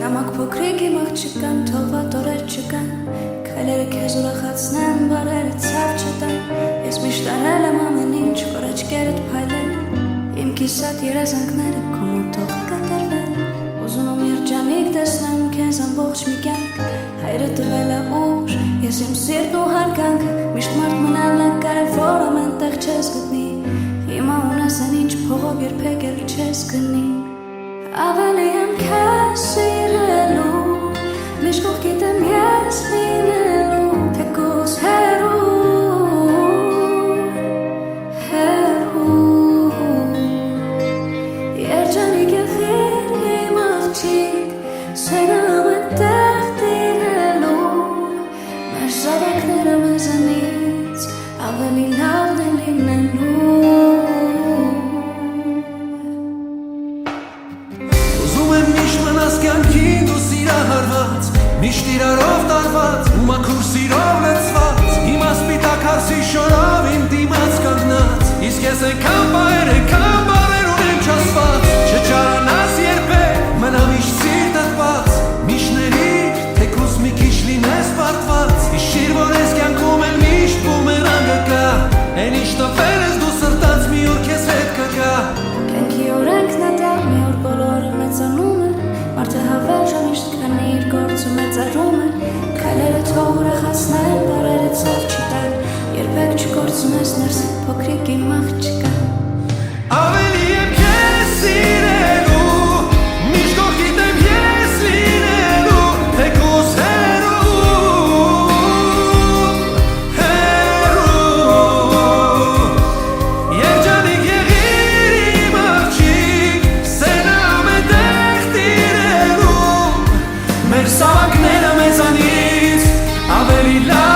Նամակ փոքրիկ իմ աղջկան, թողված օրեր չկան, քայլերը քեզ ուրախացնեն, բարերը ցավ չտան, ես միշտ արել եմ ամեն ինչ, որ աչքերդ փայլեն, իմ կիսատ երազանքները քո մոտ թող կատարվեն, ուզում եմ երջանիկ տեսնեմ քեզ ամբողջ մի կյանք, հայրը տվել է ուժ, ես իմ սիրտն ու հարգանքը, միշտ մարդ մնալն է կարևոր, ամեն տեղ չես գտնի, հիմա ունես այն ինչ փողով երբեք էլ չես գնի. Ավելի եմ քեզ սիրելու, միշտ կողքիդ եմ ես լինելու, թեկուզ հեռու, հեռու, երջանիկ եղիր իմ աղջիկ, սենամ է տեղ տիրելու, մեր զավակները մեզանից ավելի լավն է լինելու. Միշտ իրարով տարված ու մաքուր սիրով լցված, հիմա սպիտակ հարսի շորով իմ դիմաց կանգնած, իսկ ես այնքան բարեր ունեմ չասված, չճարանաս երբեք, մնա միշտ սիրտդ բաց, միշտ ներիր, թեկուզ մի քիչ լինես պարտված, հիշիր, որ ես կյանքում էլ միշտ բումերանգ կգա, այն ինչ տվել ես դու սրտած մի օր քեզ հետ կգա. Կյանքի օրենքն է դա, մի օր բոլորը մեծանում են, մարդը հավերժ է միշտ քանի իր գործը մեծարում է, քայլերը թող ուրախացնեն, բարերը ցավ չտան, երբեք չկորցնես ներսիդ փոքրիկ իմ աղջկան. Ավելի եմ քեզ սիրելու, միշտ կողքիդ եմ ես լինելու, թեկուզ հեռու, երջանիկ եղիր իմ աղջիկ, սենամ է տեղ տիրելու, մեր զավակները մեզանից ավելի լավ